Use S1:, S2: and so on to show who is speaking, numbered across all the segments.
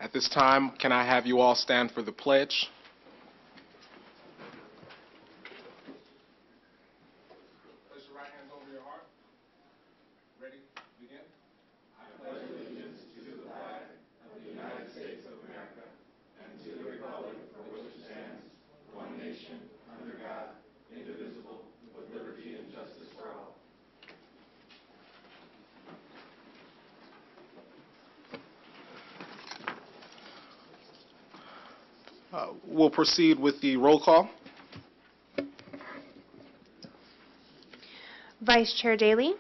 S1: At this time, can I have you all stand for the pledge? Place your right hands over your heart. Ready? Begin. I pledge allegiance to the flag of the United States of America and to the republic for which it stands, one nation, under God, indivisible, with liberty and justice for all. We'll proceed with the roll call.
S2: Vice Chair Daley.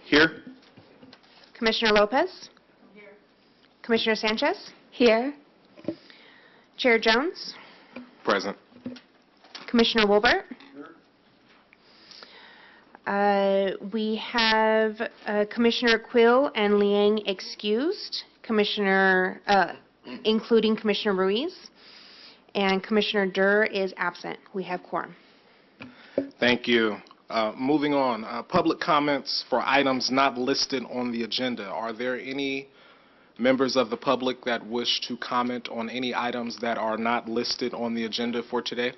S1: Here.
S2: Commissioner Lopez. Here. Commissioner Sanchez.
S3: Here.
S2: Chair Jones.
S1: Present.
S2: Commissioner Wolbert. We have Commissioner Quill and Liang excused, including Commissioner Ruiz, and Commissioner Durr is absent. We have quorum.
S1: Thank you. Moving on, public comments for items not listed on the agenda. Are there any members of the public that wish to comment on any items that are not listed on the agenda for today?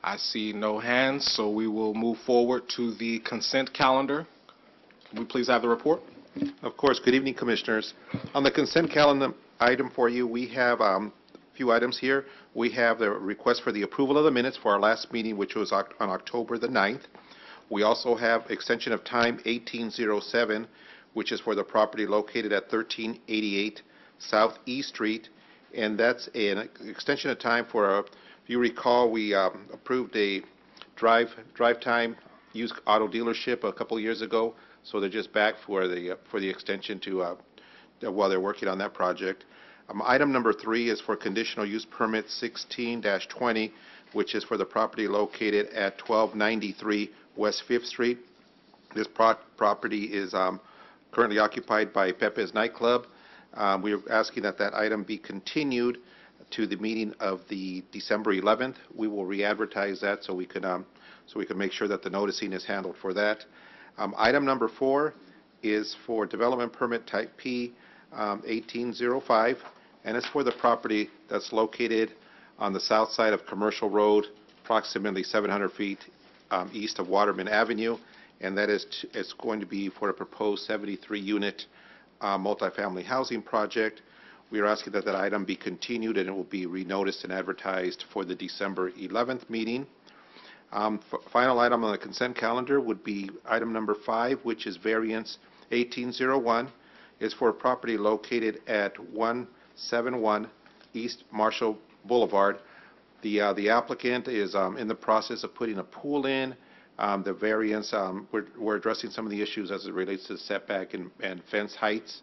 S1: I see no hands, so we will move forward to the consent calendar. Can we please have the report?
S4: Of course. Good evening, Commissioners. On the consent calendar item for you, we have a few items here. We have the request for the approval of the minutes for our last meeting, which was on October the 9th. We also have extension of time 1807, which is for the property located at 1388 South E Street, and that's an extension of time for, if you recall, we approved a drive time used auto dealership a couple of years ago, so they're just back for the extension to while they're working on that project. Item number 3 is for conditional use permit 16-20, which is for the property located at 1293 West 5th Street. This property is currently occupied by Pepe's Nightclub. We are asking that item be continued to the meeting of the December 11th. We will re-advertise that so we can make sure that the noticing is handled for that. Item number 4 is for development permit type P 1805, and it's for the property that's located on the south side of Commercial Road, approximately 700 feet east of Waterman Avenue, and that is it's going to be for a proposed 73-unit multifamily housing project. We are asking that item be continued, and it will be renoticed and advertised for the December 11th meeting. Final item on the consent calendar would be item number 5, which is variance 1801. It's for a property located at 171 East Marshall Boulevard. The applicant is in the process of putting a pool in. The variance, we're addressing some of the issues as it relates to setback and fence heights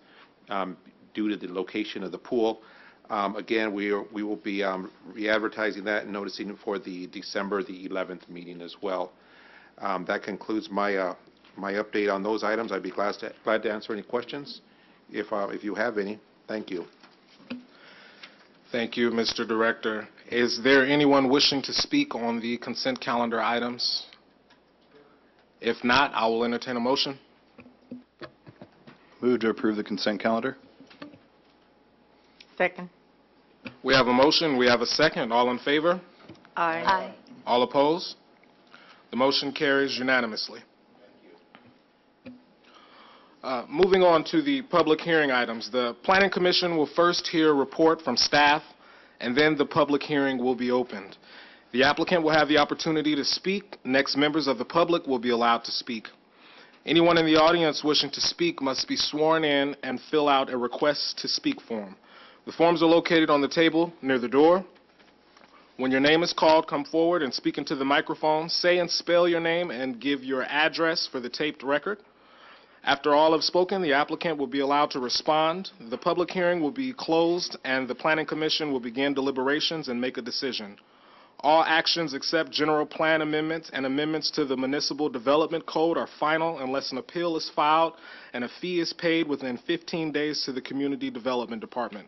S4: due to the location of the pool. Again, we will be re-advertising that and noticing it for the December the 11th meeting as well. That concludes my my update on those items. I'd be glad to answer any questions if you have any. Thank you.
S1: Thank you, Mr. Director. Is there anyone wishing to speak on the consent calendar items? If not, I will entertain a motion.
S5: Move to approve the consent calendar.
S3: Second.
S1: We have a motion. We have a second. All in favor?
S3: Aye. Aye.
S1: All opposed? The motion carries unanimously. Moving on to the public hearing items. The Planning Commission will first hear a report from staff, and then the public hearing will be opened. The applicant will have the opportunity to speak. Next, members of the public will be allowed to speak. Anyone in the audience wishing to speak must be sworn in and fill out a request to speak form. The forms are located on the table near the door. When your name is called, come forward and speak into the microphone. Say and spell your name and give your address for the taped record. After all have spoken, the applicant will be allowed to respond. The public hearing will be closed, and the Planning Commission will begin deliberations and make a decision. All actions except general plan amendments and amendments to the Municipal Development Code are final unless an appeal is filed and a fee is paid within 15 days to the Community Development Department.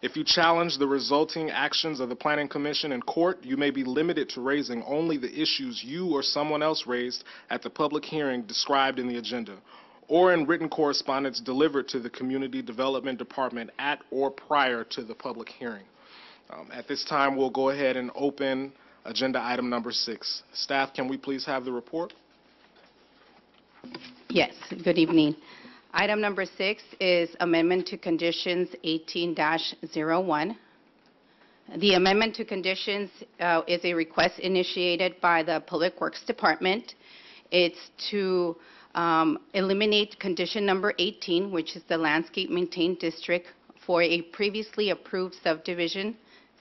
S1: If you challenge the resulting actions of the Planning Commission in court, you may be limited to raising only the issues you or someone else raised at the public hearing described in the agenda. or in written correspondence delivered to the Community Development Department at or prior to the public hearing. At this time, we'll go ahead and open agenda item number 6. Staff, can we please have the report?
S3: Yes, good evening. Item number 6 is amendment to conditions 18-01. The amendment to conditions is a request initiated by the Public Works Department. It's to eliminate condition number 18, which is the landscape maintained district, for a previously approved subdivision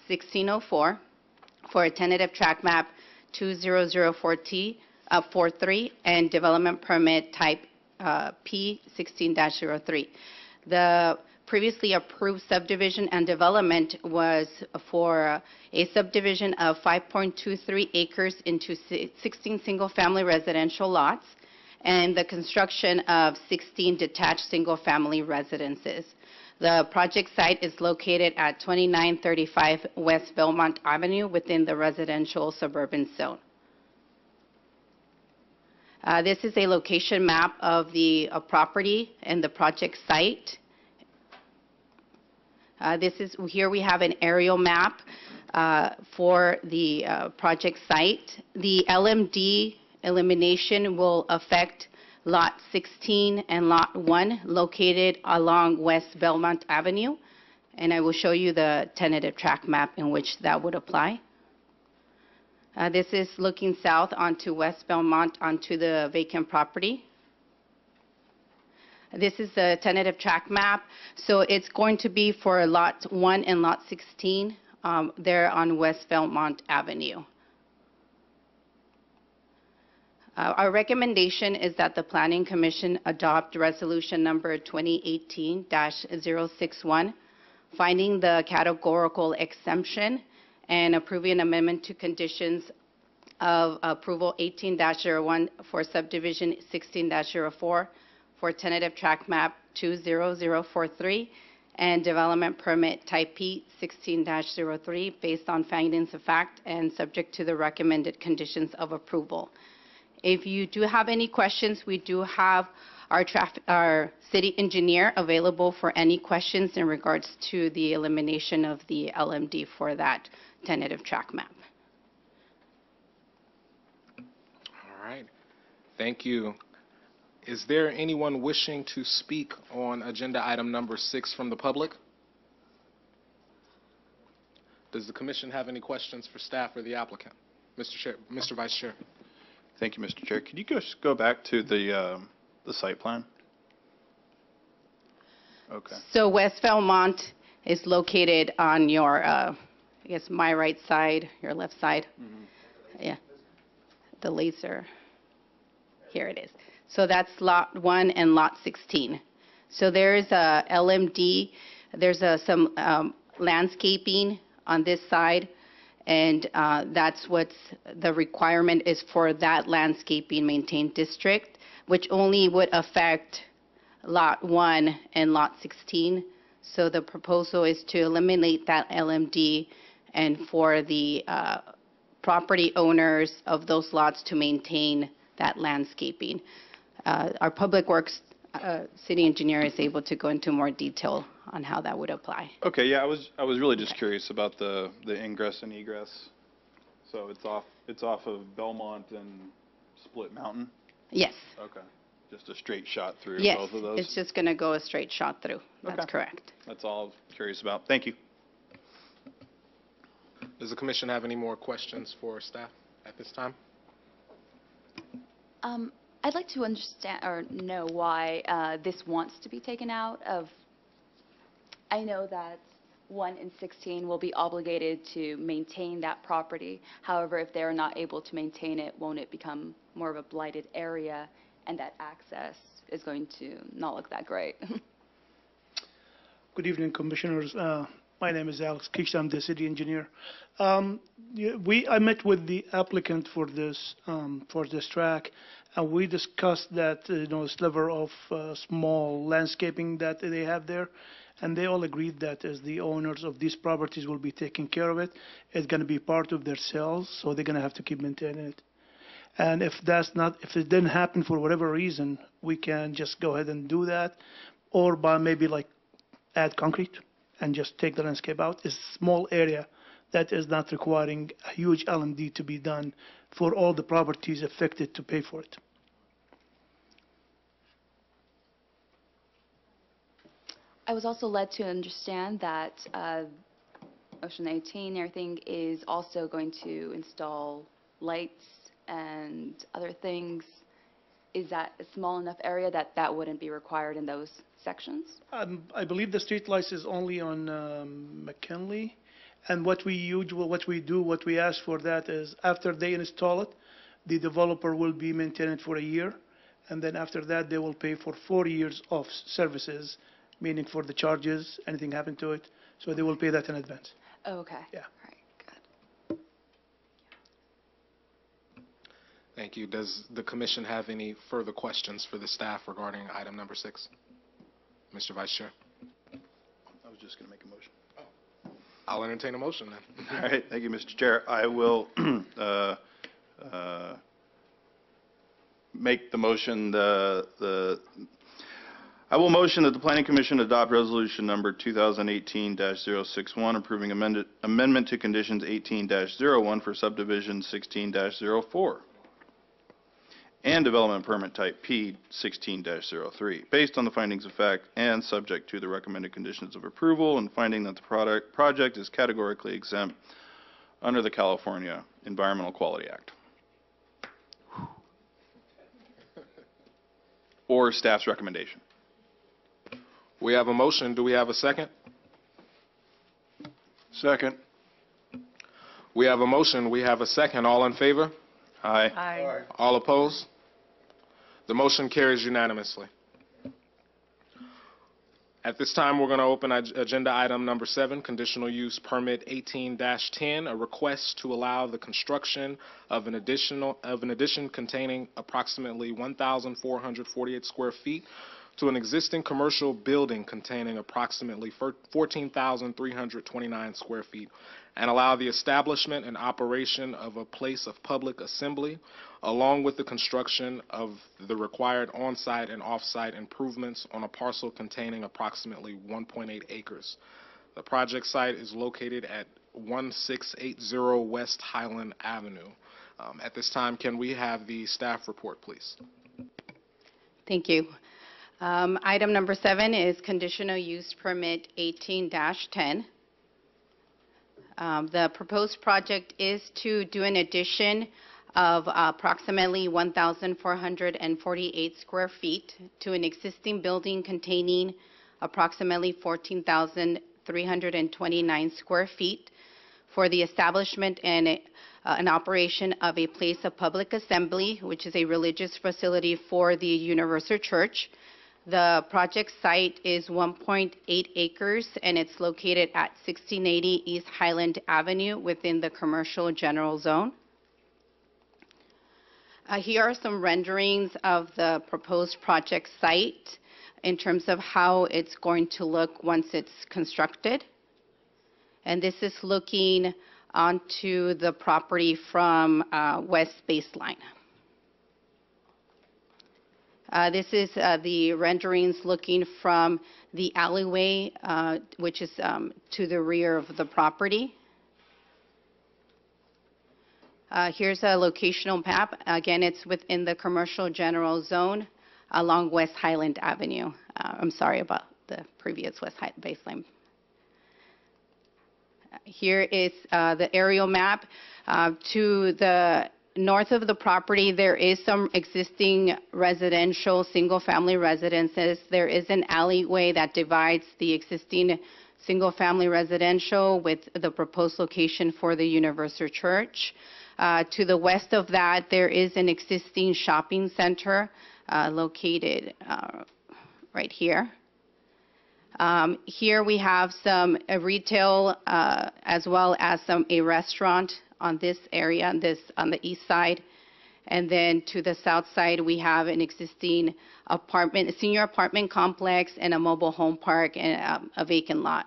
S3: 1604 for a tentative tract map 2004T43 and development permit type P16-03. The previously approved subdivision and development was for a subdivision of 5.23 acres into 16 single-family residential lots and the construction of 16 detached single-family residences. The project site is located at 2935 West Belmont Avenue within the residential suburban zone. This is a location map of the property and the project site. Here we have an aerial map for the project site. The LMD elimination will affect Lot 16 and Lot 1 located along West Belmont Avenue, and I will show you the tentative tract map in which that would apply. This is looking south onto West Belmont onto the vacant property. This is the tentative tract map, so it's going to be for Lot 1 and Lot 16 there on West Belmont Avenue. Our recommendation is that the Planning Commission adopt resolution number 2018-061, finding the categorical exemption and approving amendment to conditions of approval 18-01 for subdivision 16-04 for tentative tract map 20043 and development permit type P 16-03 based on findings of fact and subject to the recommended conditions of approval. If you do have any questions, we do have our city engineer available for any questions in regards to the elimination of the LMD for that tentative tract map.
S1: All right. Thank you. Is there anyone wishing to speak on agenda item number 6 from the public? Does the commission have any questions for staff or the applicant? Mr. Vice Chair.
S5: Thank you, Mr. Chair. Could you just go back to the site plan? Okay.
S3: So West Belmont is located on your, I guess, my right side, your left side. Mm-hmm. Yeah, the laser. Here it is. So that's Lot 1 and Lot 16. So there's a LMD. There's some landscaping on this side. And that's what's the requirement is for that landscaping maintained district, which only would affect Lot 1 and Lot 16. So the proposal is to eliminate that LMD and for the property owners of those lots to maintain that landscaping. Our Public Works city engineer is able to go into more detail on how that would apply.
S5: Okay, yeah, I was really just curious about the ingress and egress. So it's off of Belmont and Split Mountain?
S3: Yes.
S5: Okay. Just a straight shot through
S3: Yes,
S5: both of those?
S3: it's just going to go a straight shot through. That's
S5: Okay.
S3: correct.
S5: That's all I was curious about. Thank you.
S1: Does the commission have any more questions for staff at this time?
S6: I'd like to understand or know why this wants to be taken out of. I know that 1 and 16 will be obligated to maintain that property. However, if they're not able to maintain it, won't it become more of a blighted area and that access is going to not look that great?
S7: Good evening, Commissioners. My name is Alex Kish. I'm the city engineer. I met with the applicant for this track, and we discussed that sliver of small landscaping that they have there, and they all agreed that as the owners of these properties will be taking care of it, it's going to be part of their sales, so they're going to have to keep maintaining it. And if if it didn't happen for whatever reason, we can just go ahead and do that, or by maybe like add concrete and just take the landscape out. It's a small area that is not requiring a huge L&D to be done for all the properties affected to pay for it.
S6: I was also led to understand that Ocean 18, everything is also going to install lights and other things. Is that a small enough area that that wouldn't be required in those sections?
S7: I believe the street lights is only on McKinley, and what we ask for that is after they install it, the developer will be maintaining it for a year, and then after that, they will pay for 4 years of services, meaning for the charges, anything happen to it, so they will pay that in advance.
S6: Oh, okay.
S7: Yeah.
S6: All right, good.
S1: Thank you. Does the commission have any further questions for the staff regarding item number 6? Mr. Vice Chair.
S5: I was just going to make a motion.
S1: I'll entertain a motion then.
S5: All right, thank you, Mr. Chair. I will make the motion, I will motion that the Planning Commission adopt resolution number 2018-061, approving amendment to conditions 18-01 for subdivision 16-04 and development permit type P 16-03, based on the findings of fact and subject to the recommended conditions of approval, and finding that the project is categorically exempt under the California Environmental Quality Act. Or staff's recommendation.
S1: We have a motion. Do we have a second?
S5: Second.
S1: We have a motion. We have a second. All in favor?
S5: Aye.
S1: All opposed? The motion carries unanimously. At this time, we're going to open agenda item number 7, conditional use permit 18-10, a request to allow the construction of an addition containing approximately 1,448 square feet to an existing commercial building containing approximately 14,329 square feet, and allow the establishment and operation of a place of public assembly, along with the construction of the required on-site and off-site improvements on a parcel containing approximately 1.8 acres. The project site is located at 1680 West Highland Avenue. At this time, can we have the staff report, please?
S3: Thank you. Item number 7 is conditional use permit 18-10. The proposed project is to do an addition of approximately 1,448 square feet to an existing building containing approximately 14,329 square feet for the establishment and an operation of a place of public assembly, which is a religious facility for the Universal Church. The project site is 1.8 acres, and it's located at 1680 East Highland Avenue within the commercial general zone. Here are some renderings of the proposed project site in terms of how it's going to look once it's constructed. And this is looking onto the property from West Baseline. This is the renderings looking from the alleyway, which is to the rear of the property. Here's a locational map. Again, it's within the commercial general zone along West Highland Avenue. I'm sorry about the previous West Highland Baseline. Here is the aerial map. To the north of the property, there is some existing residential, single-family residences. There is an alleyway that divides the existing single-family residential with the proposed location for the Universal Church. To the west of that, there is an existing shopping center located right here. Here we have some retail as well as a restaurant on this area, on the east side. And then to the south side, we have an existing apartment, a senior apartment complex, and a mobile home park and a vacant lot.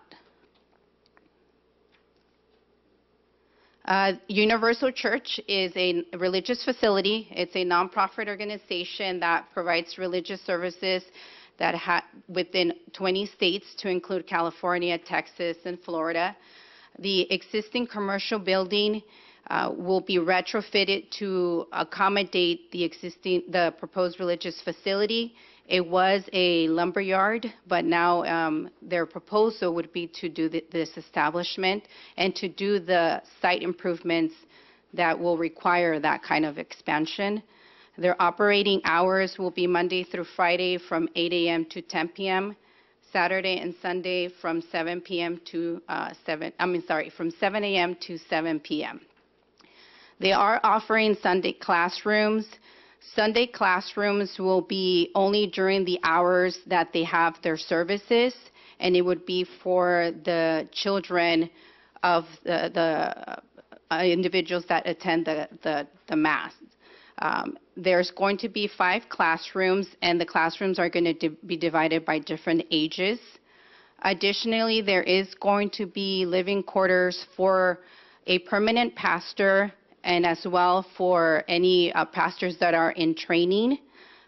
S3: Universal Church is a religious facility. It's a nonprofit organization that provides religious services that within 20 states, to include California, Texas, and Florida. The existing commercial building will be retrofitted to accommodate the proposed religious facility. It was a lumber yard, but now their proposal would be to do this establishment and to do the site improvements that will require that kind of expansion. Their operating hours will be Monday through Friday from 8 a.m. to 10 p.m., Saturday and Sunday from 7 a.m. to 7 p.m. They are offering Sunday classrooms. Sunday classrooms will be only during the hours that they have their services, and it would be for the children of the individuals that attend the Mass. There's going to be 5 classrooms, and the classrooms are going to be divided by different ages. Additionally, there is going to be living quarters for a permanent pastor and as well for any pastors that are in training.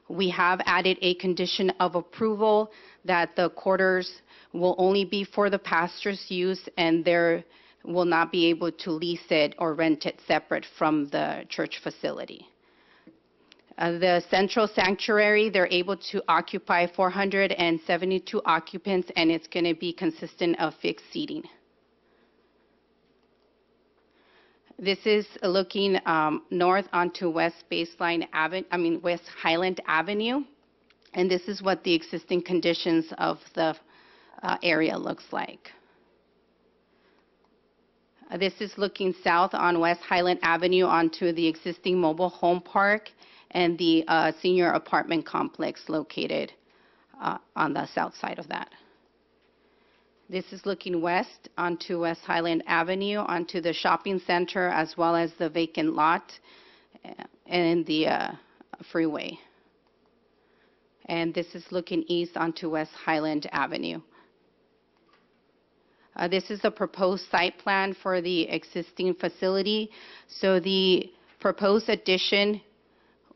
S3: We have added a condition of approval that the quarters will only be for the pastor's use, and they will not be able to lease it or rent it separate from the church facility. The central sanctuary, they're able to occupy 472 occupants, and it's going to be consistent of fixed seating. This is looking north onto West Highland Avenue, and this is what the existing conditions of the area looks like. This is looking south on West Highland Avenue onto the existing mobile home park and the senior apartment complex located on the south side of that. This is looking west onto West Highland Avenue, onto the shopping center, as well as the vacant lot and the freeway. And this is looking east onto West Highland Avenue. This is a proposed site plan for the existing facility. So the proposed addition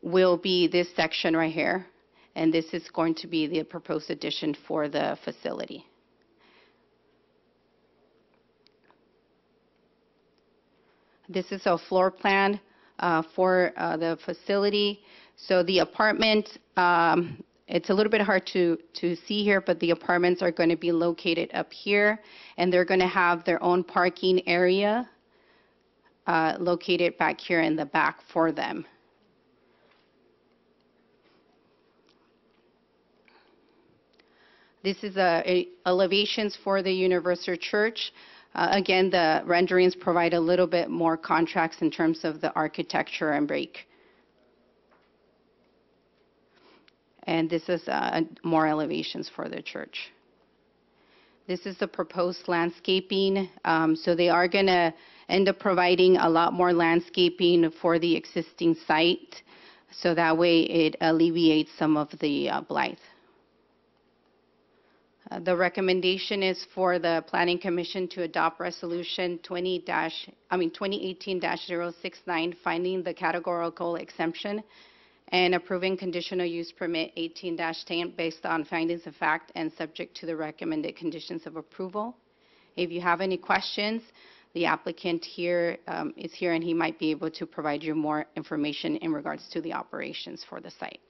S3: will be this section right here, and this is going to be the proposed addition for the facility. This is a floor plan for the facility. So the apartment, it's a little bit hard to see here, but the apartments are going to be located up here, and they're going to have their own parking area located back here in the back for them. This is elevations for the Universal Church. Again, the renderings provide a little bit more contrast in terms of the architecture and break. And this is more elevations for the church. This is the proposed landscaping. So they are going to end up providing a lot more landscaping for the existing site, so that way it alleviates some of the blight. The recommendation is for the Planning Commission to adopt Resolution 2018-069, finding the categorical exemption and approving conditional use permit 18-10 based on findings of fact and subject to the recommended conditions of approval. If you have any questions, the applicant here is here, and he might be able to provide you more information in regards to the operations for the site.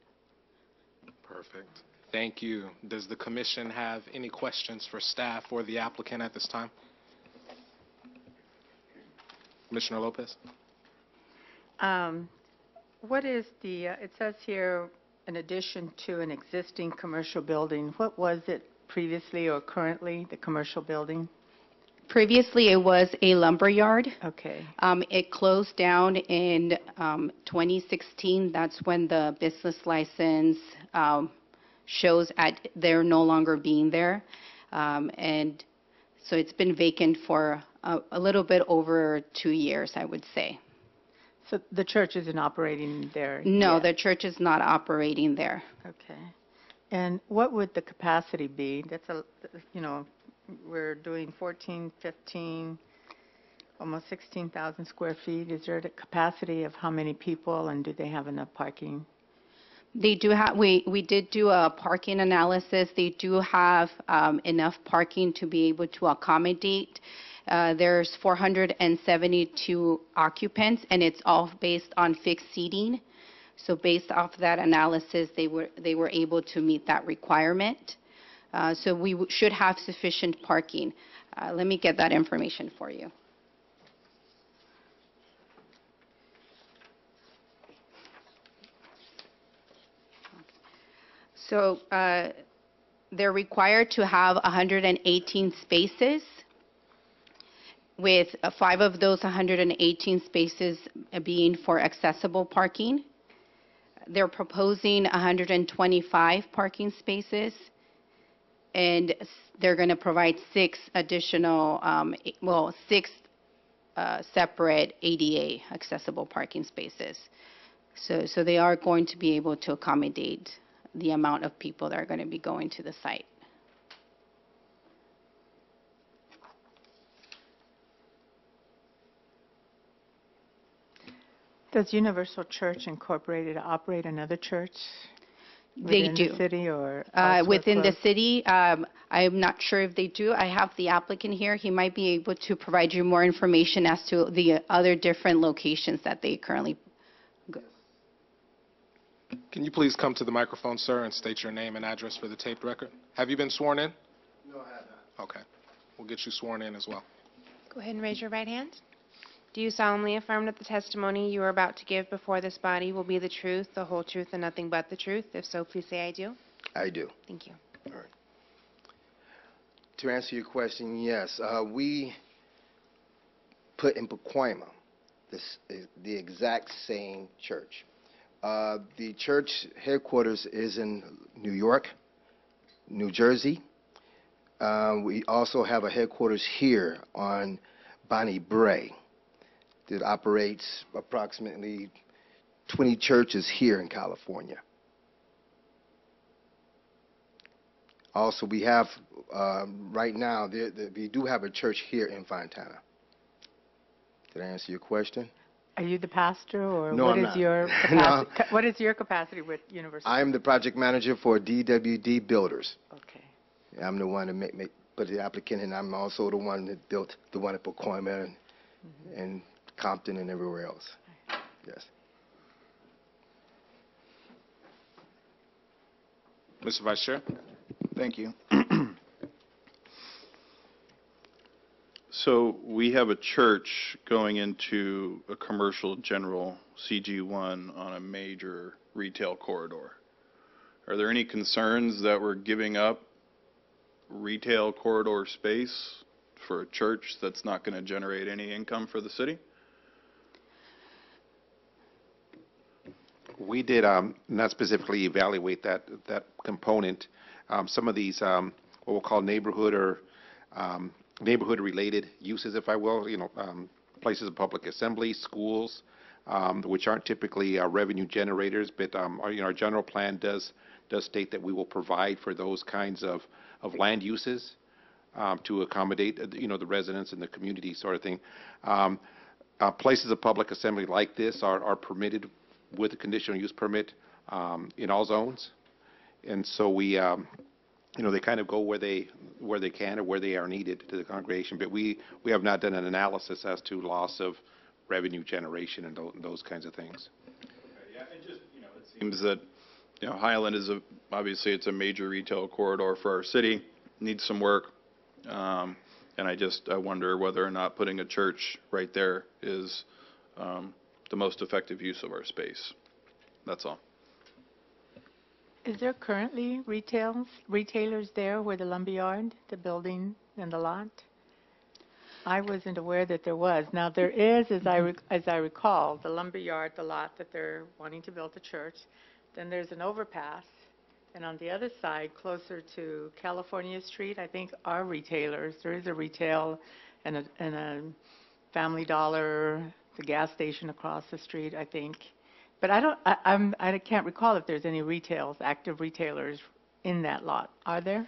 S1: Perfect. Thank you. Does the commission have any questions for staff or the applicant at this time? Commissioner Lopez?
S8: What is it says here, in addition to an existing commercial building, what was it previously or currently, the commercial building?
S3: Previously, it was a lumber yard.
S8: Okay.
S3: It closed down in 2016. That's when the business license shows they're no longer being there. And so it's been vacant for a little bit over 2 years, I would say.
S8: So the church isn't operating there?
S3: No,
S8: yet?
S3: the church is not operating there.
S8: Okay. And what would the capacity be? That's we're doing 14, 15, almost 16,000 square feet. Is there a capacity of how many people, and do they have enough parking?
S3: They do have, we did do a parking analysis. They do have enough parking to be able to accommodate. There's 472 occupants, and it's all based on fixed seating. So based off that analysis, they were able to meet that requirement. So we should have sufficient parking. Let me get that information for you. So they're required to have 118 spaces, with 5 of those 118 spaces being for accessible parking. They're proposing 125 parking spaces, and they're going to provide 6 additional, 6 separate ADA accessible parking spaces. So they are going to be able to accommodate the amount of people that are going to be going to the site.
S8: Does Universal Church Incorporated operate another church?
S3: They
S8: Within
S3: do.
S8: the city or elsewhere
S3: Within the
S8: close?
S3: city, I'm not sure if they do. I have the applicant here. He might be able to provide you more information as to the other different locations that they currently.
S1: Can you please come to the microphone, sir, and state your name and address for the taped record? Have you been sworn in?
S9: No, I have not.
S1: Okay. We'll get you sworn in as well.
S2: Go ahead and raise your right hand. Do you solemnly affirm that the testimony you are about to give before this body will be the truth, the whole truth, and nothing but the truth? If so, please say I do.
S9: I do.
S2: Thank you.
S9: All right. To answer your question, yes. We put in Pacoima this is the exact same church. The church headquarters is in New York, New Jersey. We also have a headquarters here on Bonnie Bray that operates approximately 20 churches here in California. Also, we have, right now, we do have a church here in Fontana. Did I answer your question?
S8: Are you the pastor, or
S9: No,
S8: what
S9: I'm
S8: is
S9: not.
S8: your
S9: No.
S8: capacity? What is your capacity with Universal?
S9: I am the project manager for DWD Builders.
S8: Okay.
S9: I'm the one that put the applicant in. I'm also the one that built the one at Pacoima and Compton and everywhere else. Yes.
S1: Mr. Vice Chair?
S5: Thank you. So we have a church going into a commercial general CG1 on a major retail corridor. Are there any concerns that we're giving up retail corridor space for a church that's not going to generate any income for the city?
S4: We did not specifically evaluate that component. Some of these, what we'll call neighborhood or neighborhood-related uses, if I will, places of public assembly, schools, which aren't typically revenue generators, but our general plan does state that we will provide for those kinds of land uses to accommodate, the residents and the community sort of thing. Places of public assembly like this are permitted with a conditional use permit in all zones, and so we, they kind of go where they can or where they are needed to the congregation. But we have not done an analysis as to loss of revenue generation and those kinds of things.
S5: Yeah, and just, it seems that, Highland is obviously it's a major retail corridor for our city, needs some work. And I wonder whether or not putting a church right there is the most effective use of our space. That's all.
S8: Is there currently retailers there where the lumberyard, the building, and the lot? I wasn't aware that there was. Now there is, as I recall, the lumberyard, the lot that they're wanting to build a church. Then there's an overpass, and on the other side, closer to California Street, I think are retailers. There is a retail and a Family Dollar, the gas station across the street, I think. But I can't recall if there's any active retailers in that lot. Are there?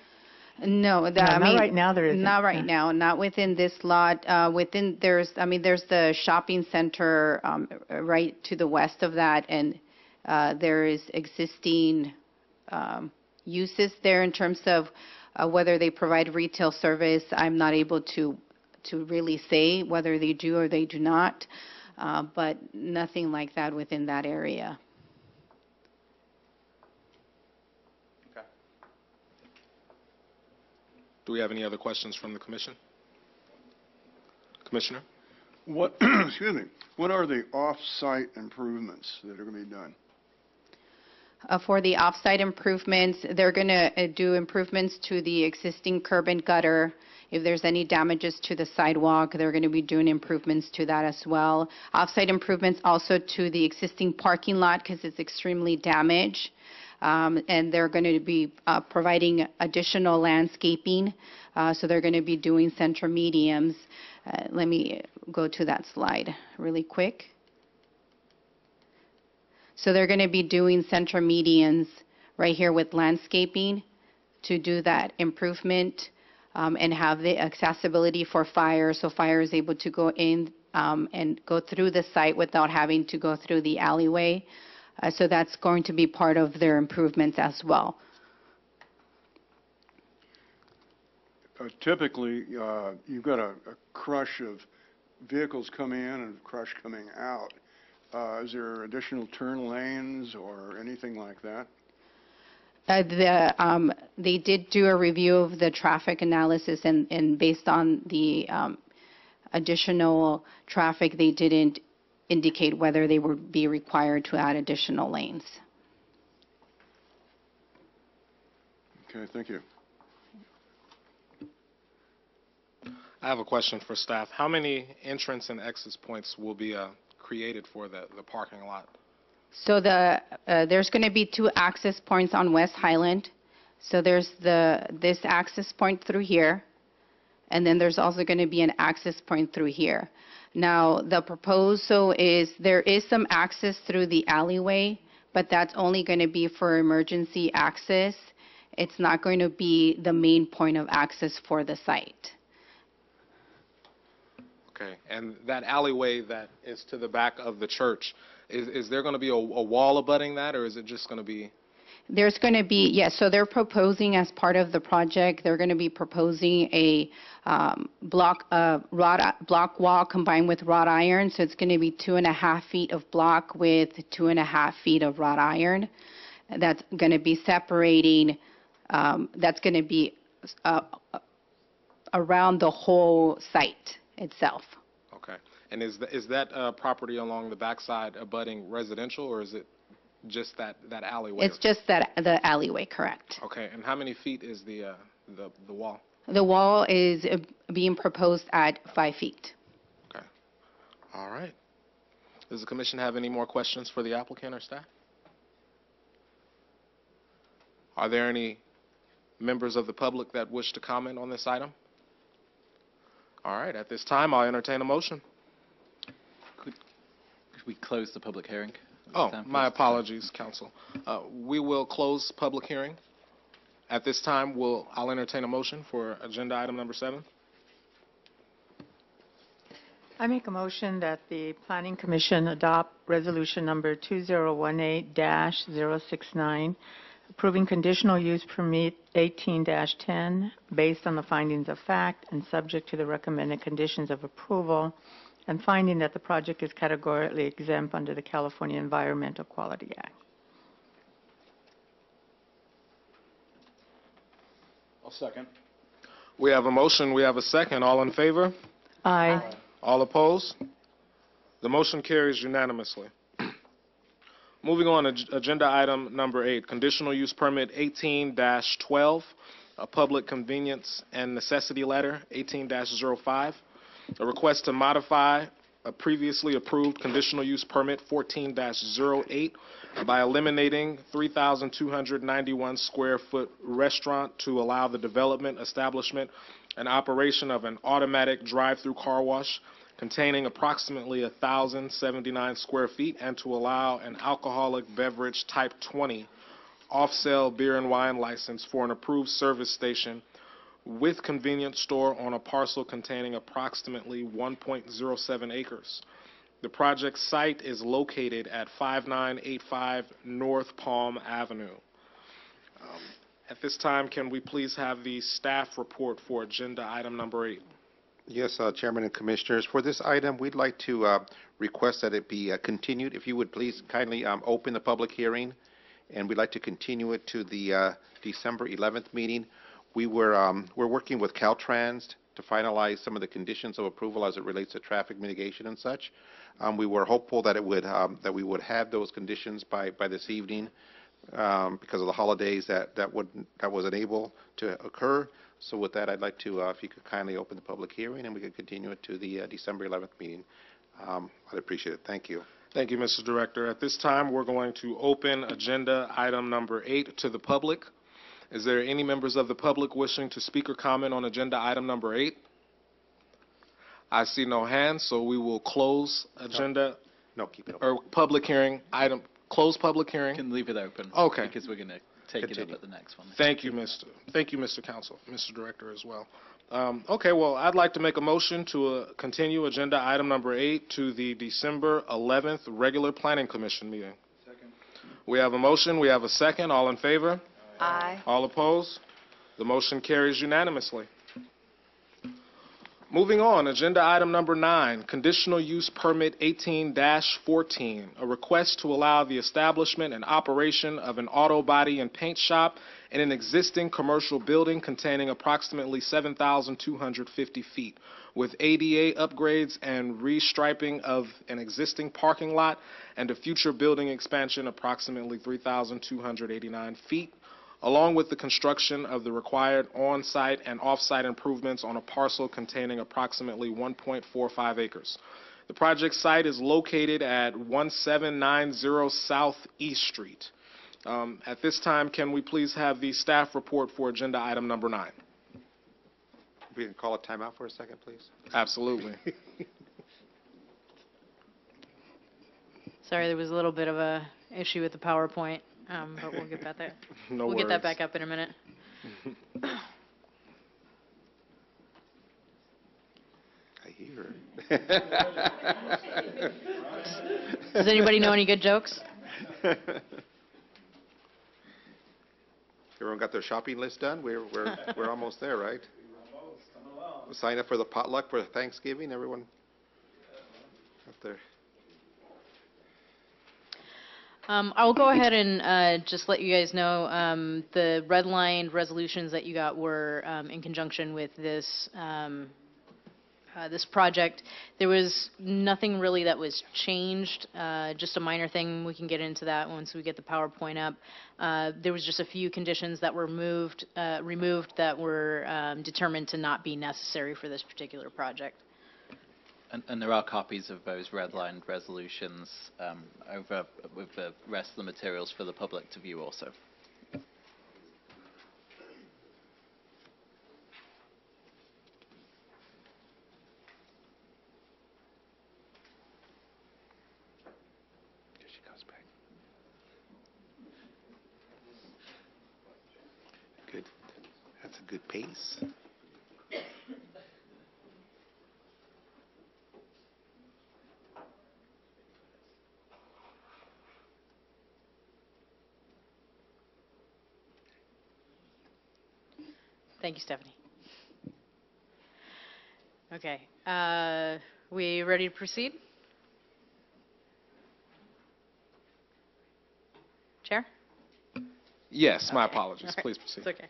S3: No,
S8: No, not right now there isn't.
S3: Not right now, not within this lot. There's the shopping center right to the west of that, and there is existing uses there in terms of whether they provide retail service. I'm not able to really say whether they do or they do not, but nothing like that within that area.
S1: Do we have any other questions from the commission? Commissioner?
S10: What, excuse me, what are the off-site improvements that are going to be done?
S3: For the off-site improvements, they're going to do improvements to the existing curb and gutter. If there's any damages to the sidewalk, they're going to be doing improvements to that as well. Off-site improvements also to the existing parking lot because it's extremely damaged. And they're going to be providing additional landscaping. So they're going to be doing center mediums. Let me go to that slide really quick. So they're going to be doing center medians right here with landscaping to do that improvement and have the accessibility for fire, so fire is able to go in and go through the site without having to go through the alleyway. So that's going to be part of their improvements as well.
S10: Typically, you've got a crush of vehicles coming in and a crush coming out. Is there additional turn lanes or anything like that?
S3: They did do a review of the traffic analysis, and based on the additional traffic, they didn't indicate whether they would be required to add additional lanes.
S10: Okay, thank you.
S1: I have a question for staff. How many entrance and exit points will be created for the parking lot?
S3: So there's going to be 2 access points on West Highland. So there's this access point through here, and then there's also going to be an access point through here. Now, the proposal is there is some access through the alleyway, but that's only going to be for emergency access. It's not going to be the main point of access for the site.
S1: Okay, and that alleyway that is to the back of the church, is there going to be a wall abutting that, or is it just going to be?
S3: There's going to be, yes, so they're proposing as part of the project, they're going to be proposing a block wall combined with wrought iron. So it's going to be 2.5 feet of block with 2.5 feet of wrought iron. That's going to be separating, that's going to be around the whole site itself.
S1: Okay, and is that property along the backside abutting residential, or is it just that alleyway?
S3: It's just the alleyway, correct.
S1: Okay, and how many feet is the wall?
S3: The wall is being proposed at 5 feet.
S1: Okay, all right. Does the commission have any more questions for the applicant or staff? Are there any members of the public that wish to comment on this item? All right, at this time, I'll entertain a motion.
S11: Could we close the public hearing?
S1: Oh, my apologies, counsel. We will close public hearing. At this time, I'll entertain a motion for agenda item number 7.
S8: I make a motion that the Planning Commission adopt resolution number 2018-069, approving conditional use permit 18-10 based on the findings of fact and subject to the recommended conditions of approval, and finding that the project is categorically exempt under the California Environmental Quality Act.
S10: I'll second.
S1: We have a motion, we have a second. All in favor?
S8: Aye.
S1: All opposed? The motion carries unanimously. Moving on to agenda item number 8, conditional use permit 18-12, a public convenience and necessity letter 18-05, a request to modify a previously approved conditional use permit 14-08 by eliminating 3,291 square foot restaurant to allow the development, establishment, and operation of an automatic drive-through car wash containing approximately 1,079 square feet, and to allow an alcoholic beverage type 20 off-sale beer and wine license for an approved service station with convenience store on a parcel containing approximately 1.07 acres. The project site is located at 5985 North Palm Avenue. At this time, can we please have the staff report for agenda item number 8?
S4: Yes, Chairman and Commissioners, for this item, we'd like to request that it be continued. If you would please kindly open the public hearing, and we'd like to continue it to the December 11th meeting. We're working with Caltrans to finalize some of the conditions of approval as it relates to traffic mitigation and such. We were hopeful that we would have those conditions by this evening. Because of the holidays that wasn't able to occur. So with that, I'd like to, if you could kindly open the public hearing and we could continue it to the December 11th meeting. I'd appreciate it. Thank you.
S1: Thank you, Mr. Director. At this time, we're going to open agenda item number 8 to the public. Is there any members of the public wishing to speak or comment on agenda item number 8? I see no hands, so we will close agenda
S4: No, keep it open.
S1: or public hearing item. Close public hearing.
S11: Can leave it open.
S1: Okay.
S11: Because we're going to take it
S4: Continue.
S11: up at the next one.
S1: Thank you, Mr. Counsel, Mr. Director as well. Okay, well, I'd like to make a motion to continue agenda item number 8 to the December 11th regular Planning Commission meeting. Second. We have a motion. We have a second. All in favor?
S6: Aye.
S1: All opposed? The motion carries unanimously. Moving on, agenda item number 9, conditional use permit 18-14, a request to allow the establishment and operation of an auto body and paint shop in an existing commercial building containing approximately 7,250 feet, with ADA upgrades and restriping of an existing parking lot and a future building expansion approximately 3,289 feet, along with the construction of the required on-site and off-site improvements on a parcel containing approximately 1.45 acres. The project site is located at 1790 South East Street. At this time, can we please have the staff report for agenda item number 9?
S4: We can call a timeout for a second, please.
S1: Absolutely.
S12: Sorry, there was a little bit of a issue with the PowerPoint, but we'll get that there.
S1: No
S12: We'll
S1: worries.
S12: get that back up in a minute.
S4: I hear.
S12: Does anybody know any good jokes?
S4: Everyone got their shopping list done? We're almost there, right? Sign up for the potluck for Thanksgiving, everyone? Up there.
S12: I'll go ahead and just let you guys know the redlined resolutions that you got were in conjunction with this this project. There was nothing really that was changed, just a minor thing. We can get into that once we get the PowerPoint up. There was just a few conditions that were removed that were determined to not be necessary for this particular project.
S11: And there are copies of those redlined resolutions over with the rest of the materials for the public to view also.
S4: Here she comes back. Good. That's a good pace.
S12: Thank you, Stephanie. Okay, we ready to proceed? Chair?
S1: Yes, my apologies.
S12: All right.
S1: Please proceed.
S12: It's okay.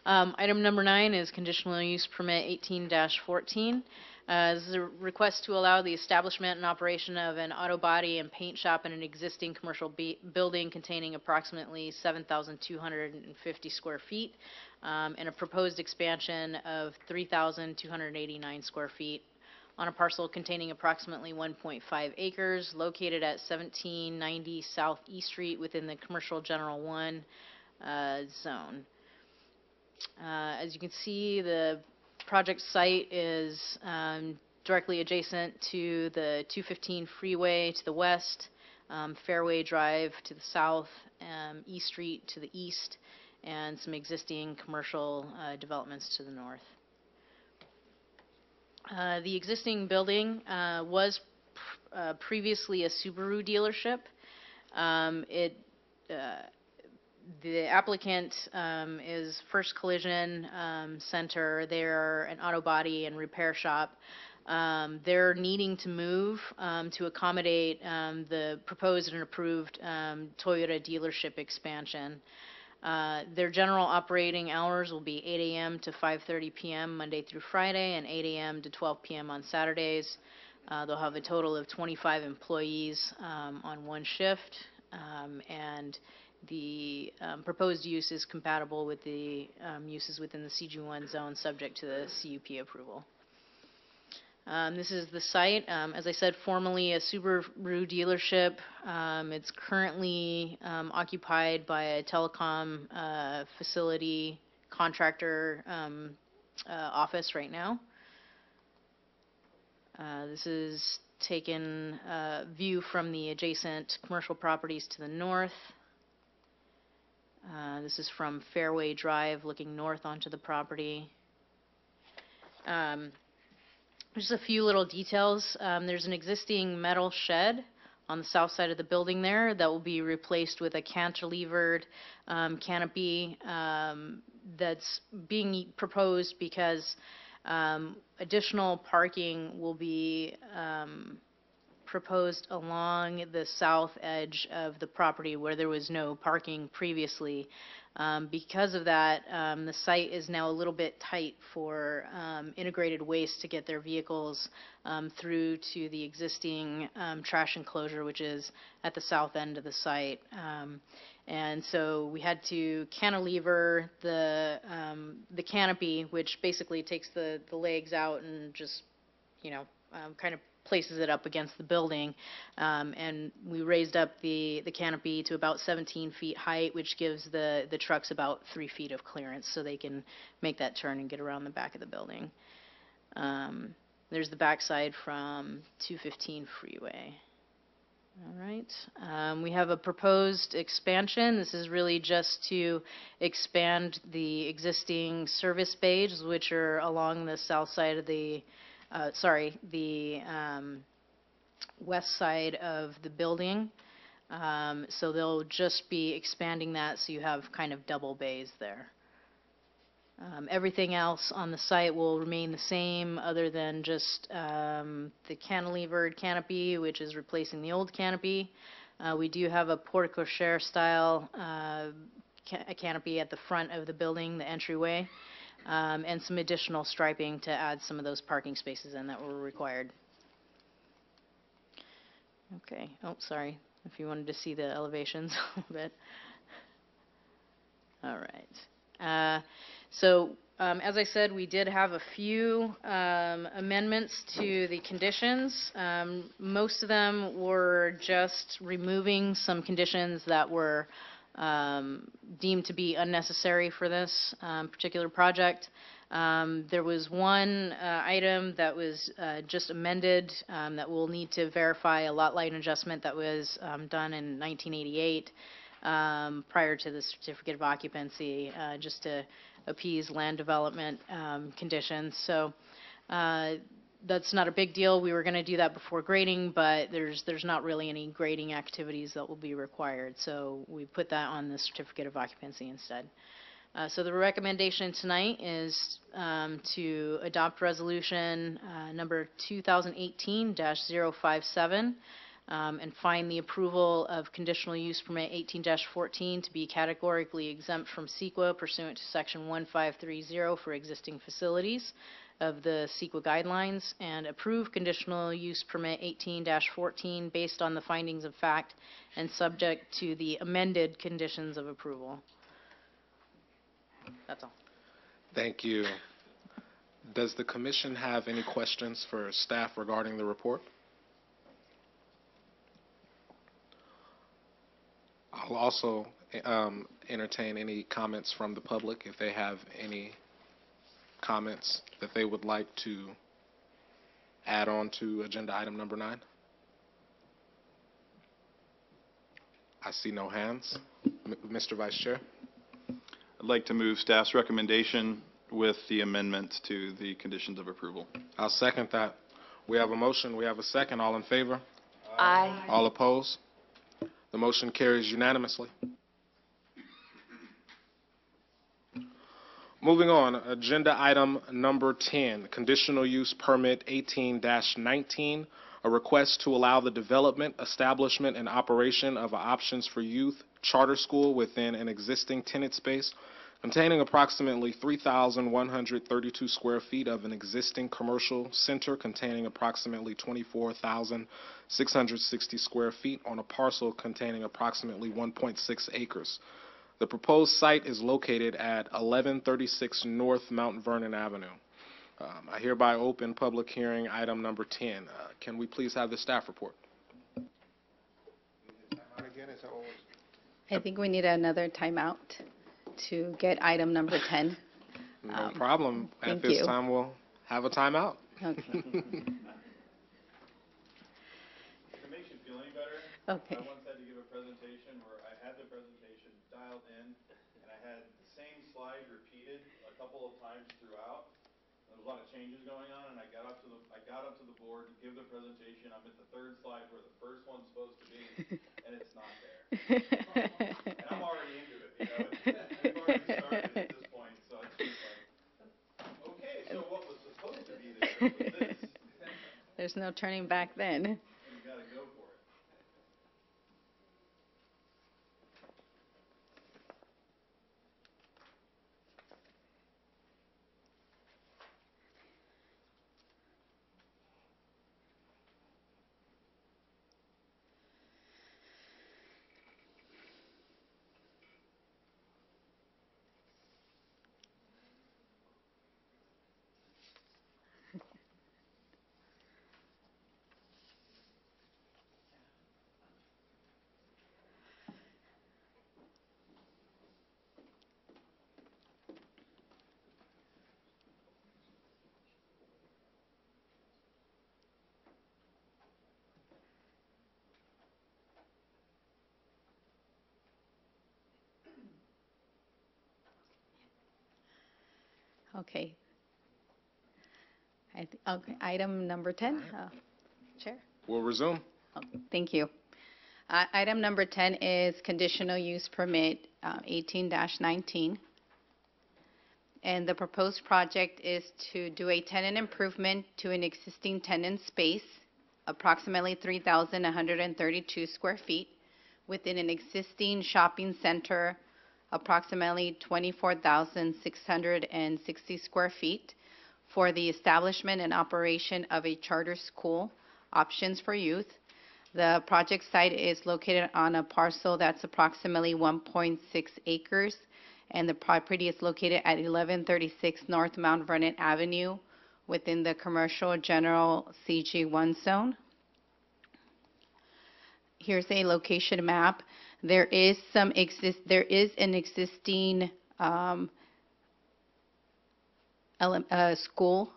S12: Item number 9 is conditional use permit 18-14. This is a request to allow the establishment and operation of an auto body and paint shop in an existing commercial building containing approximately 7,250 square feet and a proposed expansion of 3,289 square feet on a parcel containing approximately 1.5 acres located at 1790 South East Street within the Commercial General 1 zone. As you can see, the project site is directly adjacent to the 215 freeway to the west, Fairway Drive to the south, East Street to the east, and some existing commercial developments to the north. The existing building was previously a Subaru dealership. The applicant is First Collision Center. They're an auto body and repair shop. They're needing to move to accommodate the proposed and approved Toyota dealership expansion. Their general operating hours will be 8 a.m. to 5:30 p.m. Monday through Friday and 8 a.m. to 12 p.m. on Saturdays. They'll have a total of 25 employees on one shift, and the proposed use is compatible with the uses within the CG1 zone subject to the CUP approval. This is the site. As I said, formerly a Subaru dealership. It's currently occupied by a telecom facility contractor office right now. This is taken view from the adjacent commercial properties to the north. This is from Fairway Drive looking north onto the property. Just a few little details. There's an existing metal shed on the south side of the building there that will be replaced with a cantilevered canopy that's being proposed because additional parking will be proposed along the south edge of the property where there was no parking previously. Because of that, the site is now a little bit tight for integrated waste to get their vehicles through to the existing trash enclosure, which is at the south end of the site. And so we had to cantilever the canopy, which basically takes the legs out and just, kind of places it up against the building, and we raised up the canopy to about 17 feet height, which gives the trucks about 3 feet of clearance so they can make that turn and get around the back of the building. There's the backside from 215 Freeway. All right. We have a proposed expansion. This is really just to expand the existing service bays, which are along the south side of the west side of the building. So they'll just be expanding that so you have kind of double bays there. Everything else on the site will remain the same other than just the cantilevered canopy, which is replacing the old canopy. We do have a porte cochere style canopy at the front of the building, the entryway. And some additional striping to add some of those parking spaces in that were required. Okay. Oh, sorry. If you wanted to see the elevations a little bit. All right. As I said, we did have a few amendments to the conditions. Most of them were just removing some conditions that were deemed to be unnecessary for this particular project. There was one item that was just amended that will need to verify a lot line adjustment that was done in 1988 prior to the certificate of occupancy, just to appease land development conditions. So that's not a big deal. We were going to do that before grading, but there's not really any grading activities that will be required. So we put that on the certificate of occupancy instead. So the recommendation tonight is to adopt resolution number 2018-057 and find the approval of conditional use permit 18-14 to be categorically exempt from CEQA pursuant to section 1530 for existing facilities of the CEQA guidelines, and approve conditional use permit 18-14 based on the findings of fact and subject to the amended conditions of approval. That's all.
S1: Thank you. Does the commission have any questions for staff regarding the report? I'll also entertain any comments from the public if they have any comments that they would like to add on to agenda item number 9. I see no hands. Mr. Vice Chair.
S5: I'd I'd like to move staff's recommendation with the amendment to the conditions of approval.
S1: I'll second that. We have a motion, we have a second. All in favor?
S6: Aye.
S1: All opposed? The motion carries unanimously. Moving on, agenda item number 10, conditional use permit 18-19, a request to allow the development, establishment, and operation of a Options for Youth charter school within an existing tenant space containing approximately 3,132 square feet of an existing commercial center containing approximately 24,660 square feet on a parcel containing approximately 1.6 acres. The proposed site is located at 1136 North Mount Vernon Avenue. I hereby open public hearing item number 10. Can we please have the staff report?
S3: I think we need another timeout to get item number 10.
S1: No problem. At
S3: thank
S1: this
S3: you.
S1: time, we'll have a timeout.
S3: Okay.
S5: If it makes you feel any better,
S3: Okay.
S5: I once had to give a presentation where I had the presentation dialed in, and I had the same slide repeated a couple of times throughout. There was a lot of changes going on, and I got up to the board to give the presentation. I'm at the third slide where the first one's supposed to be, and it's not there. And I'm already into it, you know. We've already started at this point, so it's just like, okay, so what was supposed to be there was this.
S3: There's no turning back then.
S5: You gotta go for it.
S3: Okay. Okay, item number 10. Chair.
S1: We'll resume.
S3: Oh, thank you. Item number 10 is conditional use permit 18-19. And the proposed project is to do a tenant improvement to an existing tenant space, approximately 3,132 square feet, within an existing shopping center, approximately 24,660 square feet, for the establishment and operation of a charter school, Options for Youth. The project site is located on a parcel that's approximately 1.6 acres, and the property is located at 1136 North Mount Vernon Avenue within the Commercial General CG1 zone. Here's a location map. There is an existing school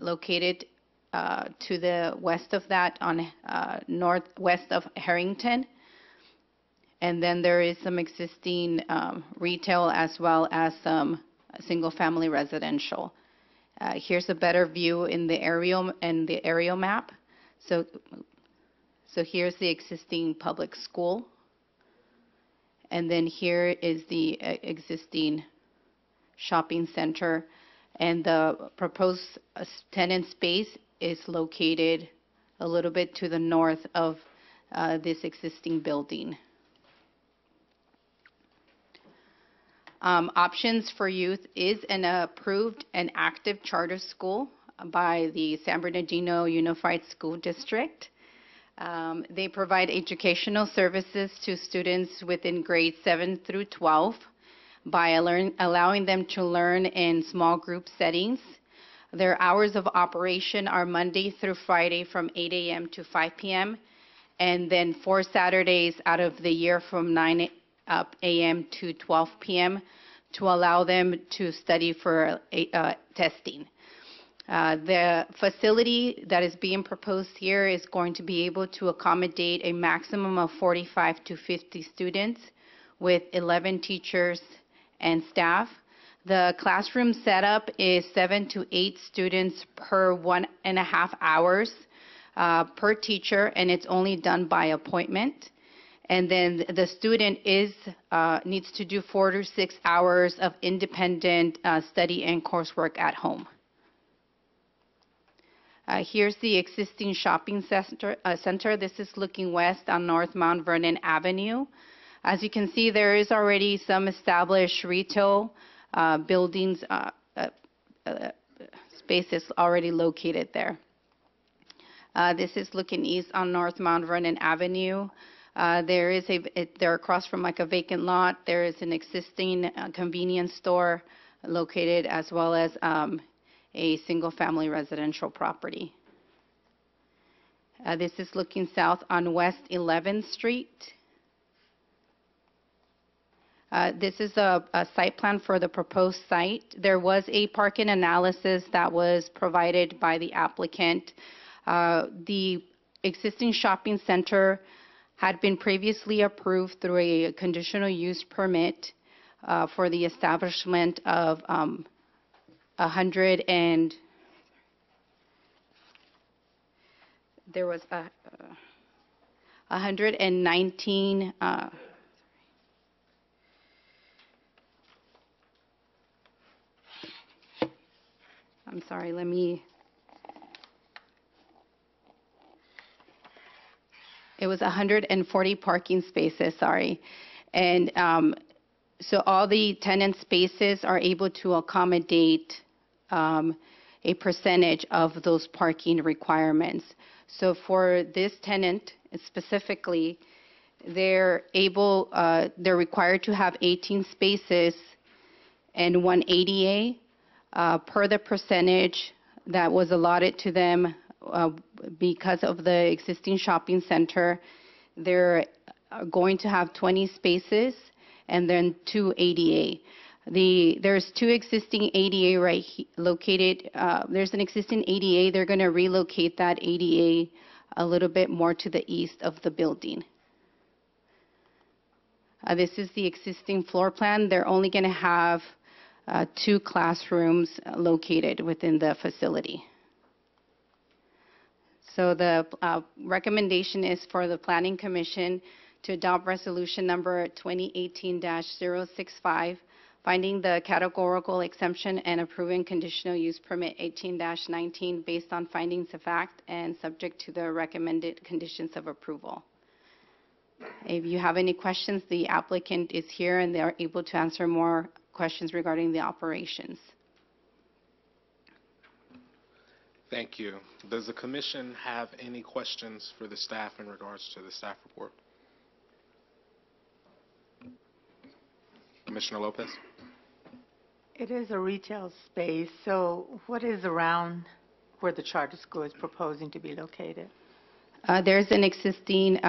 S3: located to the west of that on northwest of Harrington. And then there is some existing retail as well as some single-family residential. Here's a better view in the aerial map. So here's the existing public school. And then here is the existing shopping center. And the proposed tenant space is located a little bit to the north of this existing building. Options for Youth is an approved and active charter school by the San Bernardino Unified School District. They provide educational services to students within grades 7 through 12 by allowing them to learn in small group settings. Their hours of operation are Monday through Friday from 8 a.m. to 5 p.m. and then 4 Saturdays out of the year from 9 a.m. to 12 p.m. to allow them to study for testing. The facility that is being proposed here is going to be able to accommodate a maximum of 45 to 50 students with 11 teachers and staff. The classroom setup is 7 to 8 students per 1.5 hours per teacher, and it's only done by appointment. And then the student needs to do 4 to 6 hours of independent study and coursework at home. Here's the existing shopping center. This is looking west on North Mount Vernon Avenue. As you can see, there is already some established retail buildings, spaces already located there. This is looking east on North Mount Vernon Avenue. They're across from like a vacant lot. There is an existing convenience store located, as well as a single-family residential property. This is looking south on West 11th Street. This is a site plan for the proposed site. There was a parking analysis that was provided by the applicant. The existing shopping center had been previously approved through a conditional use permit for the establishment of 119 I'm sorry, it was 140 parking spaces, sorry. And so all the tenant spaces are able to accommodate a percentage of those parking requirements. So for this tenant specifically, they're required to have 18 spaces and 1 ADA per the percentage that was allotted to them because of the existing shopping center. They're going to have 20 spaces and then 2 ADA. There's 2 existing ADA located. There's an existing ADA. They're going to relocate that ADA a little bit more to the east of the building. This is the existing floor plan. They're only going to have 2 classrooms located within the facility. So the recommendation is for the Planning Commission to adopt resolution number 2018-065, finding the categorical exemption and approving conditional use permit 18-19 based on findings of fact and subject to the recommended conditions of approval. If you have any questions, the applicant is here and they are able to answer more questions regarding the operations.
S1: Thank you. Does the commission have any questions for the staff in regards to the staff report? Commissioner Lopez?
S8: It is a retail space, so what is around where the charter school is proposing to be located?
S3: There's an existing,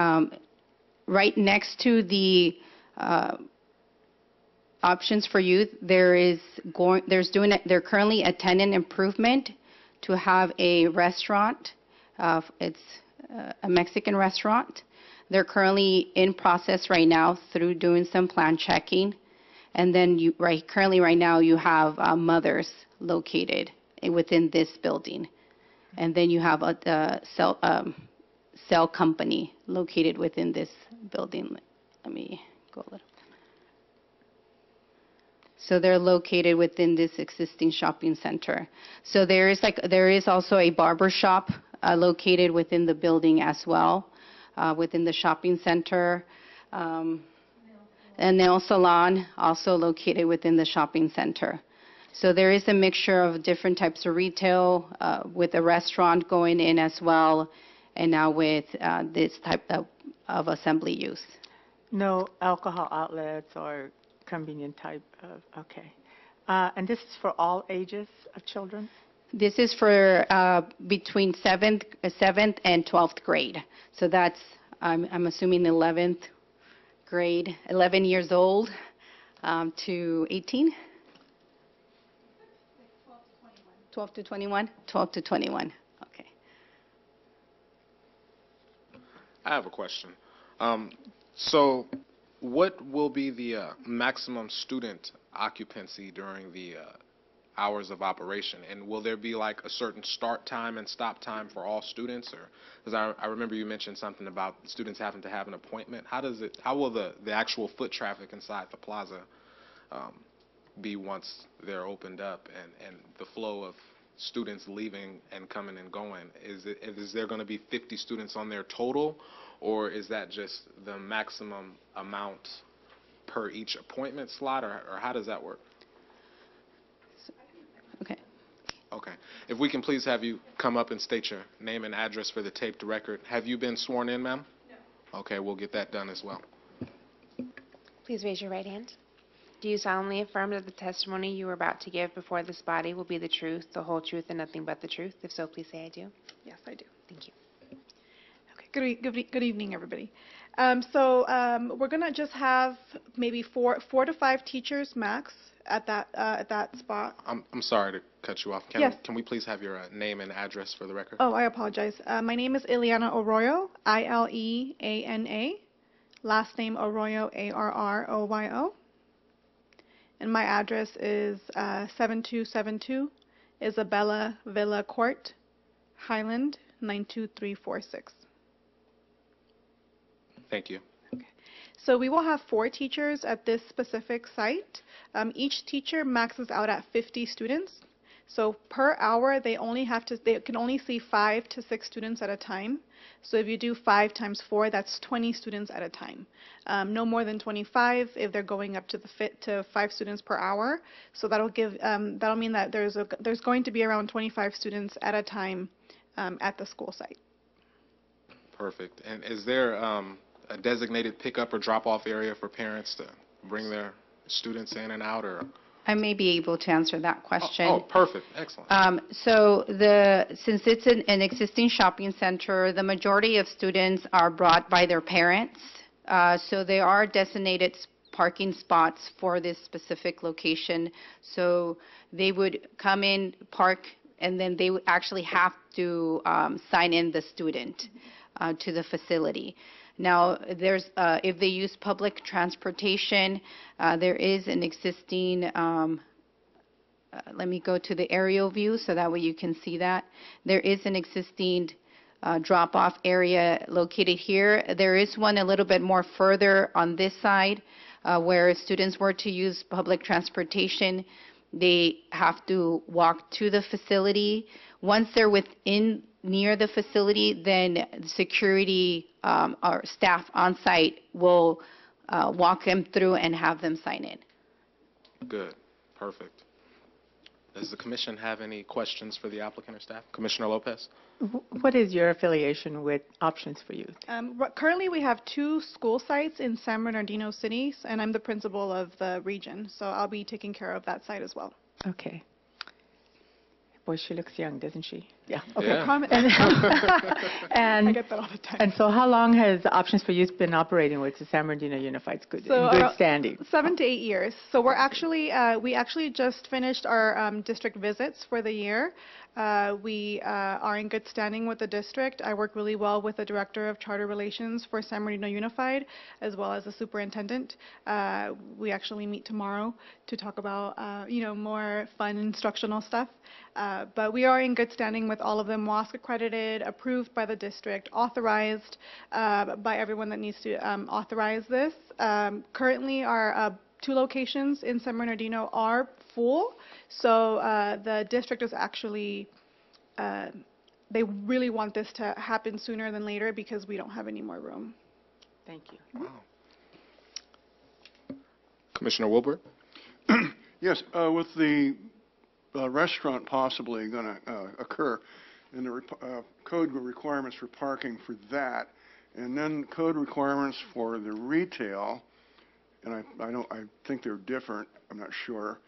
S3: right next to the options for youth, they're currently a tenant improvement to have a restaurant. It's a Mexican restaurant. They're currently in process right now through doing some plan checking. And then currently right now you have Mothers located within this building. And then you have a cell company located within this building. Let me go a little. So they're located within this existing shopping center. So there is also a barber shop located within the building as well, within the shopping center. A nail salon also located within the shopping center. So there is a mixture of different types of retail with a restaurant going in as well, and now with this type of assembly use.
S8: No alcohol outlets or convenient type of, okay. And this is for all ages of children?
S3: This is for between 7th and 12th grade. So that's, I'm assuming 11th grade, 11 years old to 18? 12 to 21? 12 to 21, okay.
S1: I have a question. So What will be the maximum student occupancy during the hours of operation? And will there be like a certain start time and stop time for all students? Or, because I remember you mentioned something about students having to have an appointment. How will the actual foot traffic inside the plaza be once they're opened up, and the flow of students leaving and coming and going? Is there going to be 50 students on there total, or is that just the maximum amount per each appointment slot, or how does that work?
S3: Okay.
S1: Okay. If we can please have you come up and state your name and address for the taped record. Have you been sworn in, ma'am? No. Okay, we'll get that done as well.
S2: Please raise your right hand. Do you solemnly affirm that the testimony you are about to give before this body will be the truth, the whole truth, and nothing but the truth? If so, please say I do.
S13: Yes, I do.
S2: Thank you.
S13: Okay, good evening, everybody. We're going to just have maybe four to five teachers max at that spot.
S1: I'm sorry to cut you off.
S13: Yes.
S1: Can we please have your name and address for the record?
S13: Oh, I apologize. My name is Ileana Arroyo, Ileana. Last name Arroyo, Arroyo. And my address is 7272 Isabella Villa Court, Highland, 92346.
S1: Thank you.
S13: So we will have 4 teachers at this specific site. Each teacher maxes out at 50 students. So per hour, they can only see 5 to 6 students at a time. So if you do 5 times 4, that's 20 students at a time. No more than 25 if they're going up to 5 students per hour. So that'll mean that there's going to be around 25 students at a time at the school site.
S1: Perfect. And is there a designated pickup or drop-off area for parents to bring their students in and out, or?
S3: I may be able to answer that question.
S1: Oh, perfect. Excellent.
S3: Since it's an existing shopping center, the majority of students are brought by their parents. So there are designated parking spots for this specific location. So they would come in, park, and then they would actually have to sign in the student to the facility. Now, if they use public transportation, there is an existing, let me go to the aerial view so that way you can see that. There is an existing drop-off area located here. There is one a little bit more further on this side where students were to use public transportation. They have to walk to the facility. Once they're near the facility, then security or staff on site will walk them through and have them sign in.
S1: Good. Perfect. Does the commission have any questions for the applicant or staff? Commissioner Lopez?
S8: What is your affiliation with Options for Youth?
S13: Currently, we have 2 school sites in San Bernardino City, and I'm the principal of the region, so I'll be taking care of that site as well.
S8: Okay. Boy, she looks young, doesn't she? Yeah.
S1: Okay. Yeah.
S13: I get that all the time.
S8: And so how long has Options for Youth been operating with the San Bernardino Unified School in good standing?
S13: 7 to 8 years. So we're we actually just finished our district visits for the year. We are in good standing with the district. I work really well with the Director of Charter Relations for San Bernardino Unified, as well as the Superintendent. We actually meet tomorrow to talk about, more fun instructional stuff. But we are in good standing with all of them, WASC accredited, approved by the district, authorized by everyone that needs to authorize this. Currently, our 2 locations in San Bernardino are full, so the district is actually, they really want this to happen sooner than later because we don't have any more room.
S8: Thank you.
S1: Wow. Commissioner Wilbert?
S10: Yes, with the restaurant possibly going to occur, and the code requirements for parking for that, and then code requirements for the retail, and I think they're different, I'm not sure,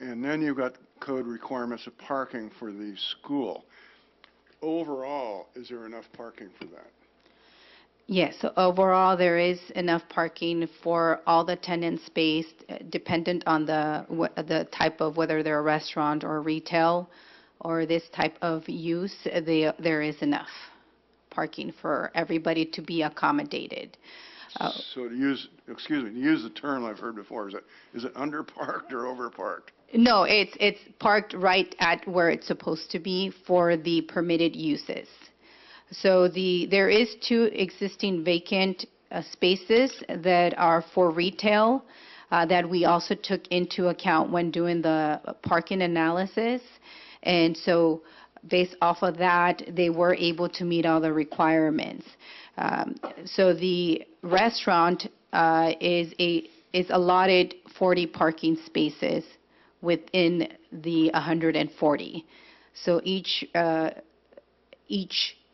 S10: and then you've got code requirements of parking for the school. Overall, is there enough parking for that?
S3: Yes, so overall there is enough parking for all the tenant space, dependent on the type of, whether they're a restaurant or retail or this type of use, there is enough parking for everybody to be accommodated.
S10: So to use excuse me, to use the term I've heard before, is it underparked or overparked?
S3: No, it's parked right at where it's supposed to be for the permitted uses. So there is 2 existing vacant spaces that are for retail that we also took into account when doing the parking analysis. And so based off of that, they were able to meet all the requirements. So the restaurant is allotted 40 parking spaces within the 140. So each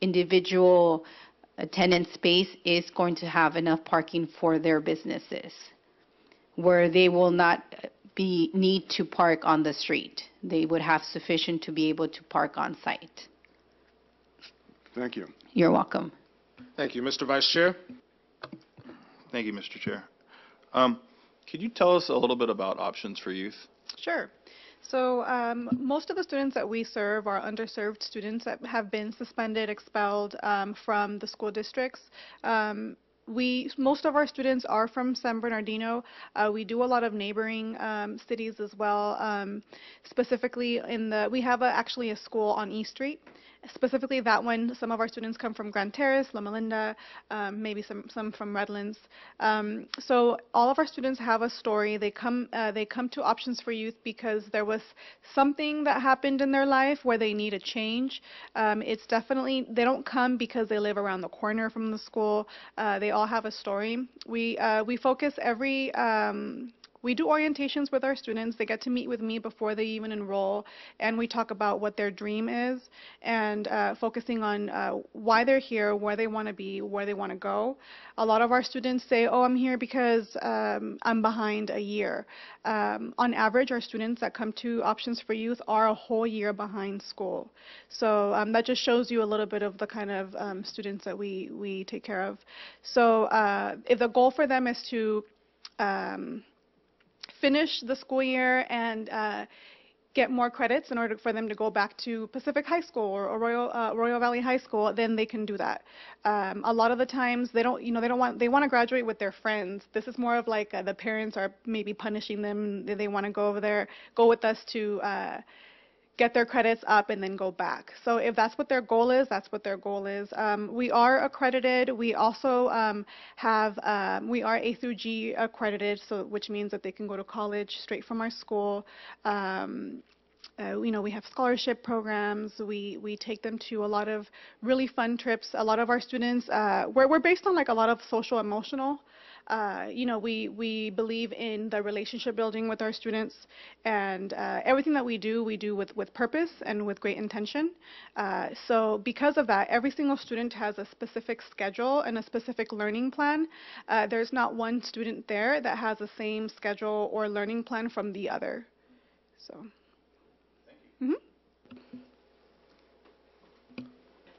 S3: individual tenant space is going to have enough parking for their businesses, where they will not need to park on the street. They would have sufficient to be able to park on site.
S10: Thank you.
S3: You're welcome.
S1: Thank you. Mr. Vice Chair?
S5: Thank you, Mr. Chair. Could you tell us a little bit about Options for Youth?
S13: Sure. So most of the students that we serve are underserved students that have been suspended, expelled from the school districts. Most of our students are from San Bernardino. We do a lot of neighboring cities as well. Specifically, we have actually a school on East Street. Specifically, that one, some of our students come from Grand Terrace, La Melinda, maybe some from Redlands. So all of our students have a story. They come to Options for Youth because there was something that happened in their life where they need a change. It's definitely, they don't come because they live around the corner from the school. They all have a story. We focus we do orientations with our students. They get to meet with me before they even enroll, and we talk about what their dream is and focusing on why they're here, where they want to be, where they want to go. A lot of our students say, oh, I'm here because I'm behind a year. On average, our students that come to Options for Youth are a whole year behind school. So that just shows you a little bit of the kind of students that we take care of. So if the goal for them is to finish the school year and get more credits in order for them to go back to Pacific High School or Royal Valley High School, then they can do that. A lot of the times they want to graduate with their friends. This is more of like the parents are maybe punishing them. They want to go over there, go with us to get their credits up and then go back. So if that's what their goal is, that's what their goal is. We are accredited. We also we are A through G accredited, so which means that they can go to college straight from our school. We have scholarship programs. We take them to a lot of really fun trips. A lot of our students, we're based on like a lot of social emotional. We believe in the relationship building with our students, and everything that we do with purpose and with great intention. So because of that, every single student has a specific schedule and a specific learning plan. There's not one student there that has the same schedule or learning plan from the other. So. Thank you.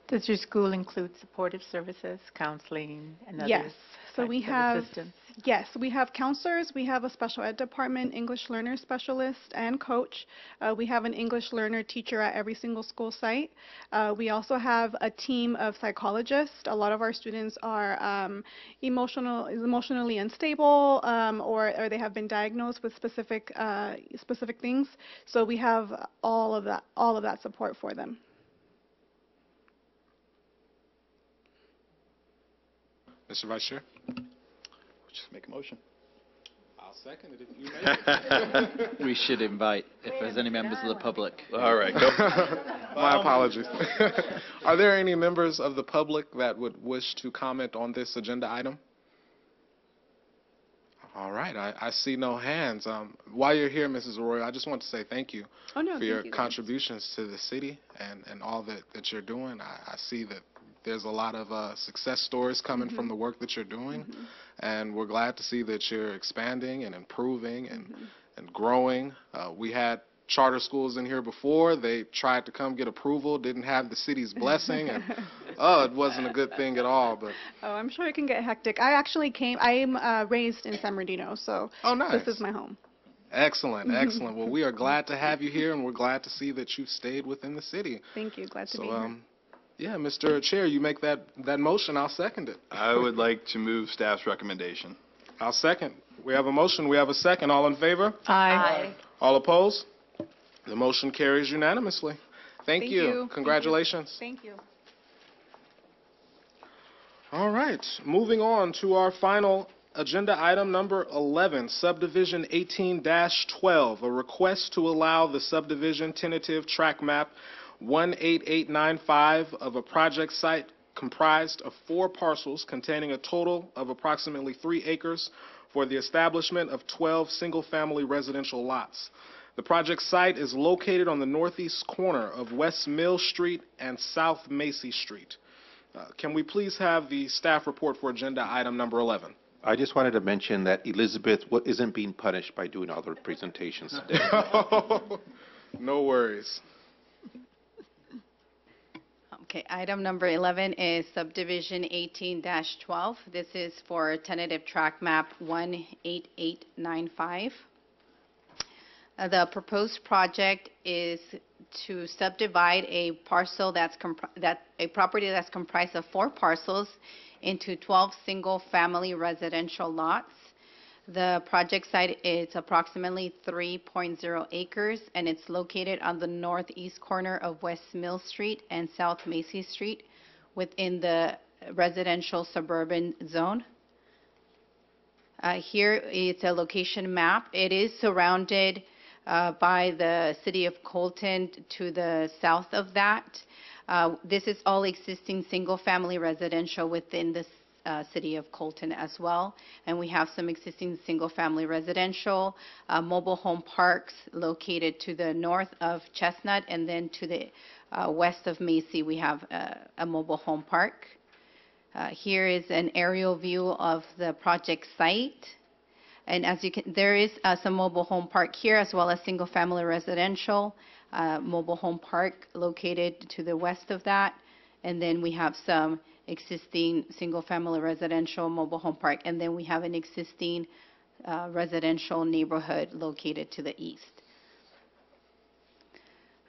S8: Does your school include supportive services, counseling, and other
S13: Yes. So we have
S8: assistance?
S13: Yes, we have counselors, we have a special ed department, English learner specialist, and coach. We have an English learner teacher at every single school site. We also have a team of psychologists. A lot of our students are emotionally unstable, or they have been diagnosed with specific things. So we have all of that support for them.
S1: Mr. Vice Chair?
S5: Just make a motion.
S1: I'll second it if you make it.
S11: We should invite, if there's any members of the public.
S5: All right, go.
S1: My apologies. Are there any members of the public that would wish to comment on this agenda item? All right, I see no hands. While you're here, Mrs. Arroyo, I just want to say thank you for your contributions to the city and all that you're doing. I see that there's a lot of success stories coming from the work that you're doing, and we're glad to see that you're expanding and improving and growing. We had charter schools in here before. They tried to come get approval, didn't have the city's blessing, and it wasn't a good thing at all. But
S13: I'm sure it can get hectic. I'm raised in San Bernardino, so
S1: nice.
S13: This is my home.
S1: Excellent, excellent. Well, we are glad to have you here, and we're glad to see that you stayed within the city.
S13: Thank you. Glad to be here.
S1: Yeah, Mr. Chair, you make that motion, I'll second it.
S5: I would like to move staff's recommendation.
S1: I'll second. We have a motion, we have a second. All in favor?
S8: Aye.
S1: All opposed? The motion carries unanimously. Thank you. Congratulations.
S13: Thank you.
S1: All right, moving on to our final agenda item number 11, subdivision 18-12, a request to allow the subdivision tentative track map 18895 of a project site comprised of 4 parcels containing a total of approximately 3 acres for the establishment of 12 single-family residential lots. The project site is located on the northeast corner of West Mill Street and South Macy Street. Can we please have the staff report for agenda item number 11?
S4: I just wanted to mention that Elizabeth isn't being punished by doing all the presentations today.
S1: No worries.
S3: Okay, item number 11 is subdivision 18-12. This is for tentative track map 18895. The proposed project is to subdivide a parcel a property that's comprised of 4 parcels into 12 single-family residential lots. The project site is approximately 3.0 acres, and it's located on the northeast corner of West Mill Street and South Macy Street within the residential suburban zone. Here is a location map. It is surrounded by the city of Colton to the south of that. This is all existing single-family residential within the city of Colton as well. And we have some existing single-family residential, mobile home parks located to the north of Chestnut, and then to the west of Macy, we have a mobile home park. Here is an aerial view of the project site. And as you can, there is some mobile home park here, as well as single-family residential mobile home park located to the west of that. And then we have some existing single-family residential mobile home park. And then we have an existing residential neighborhood located to the east.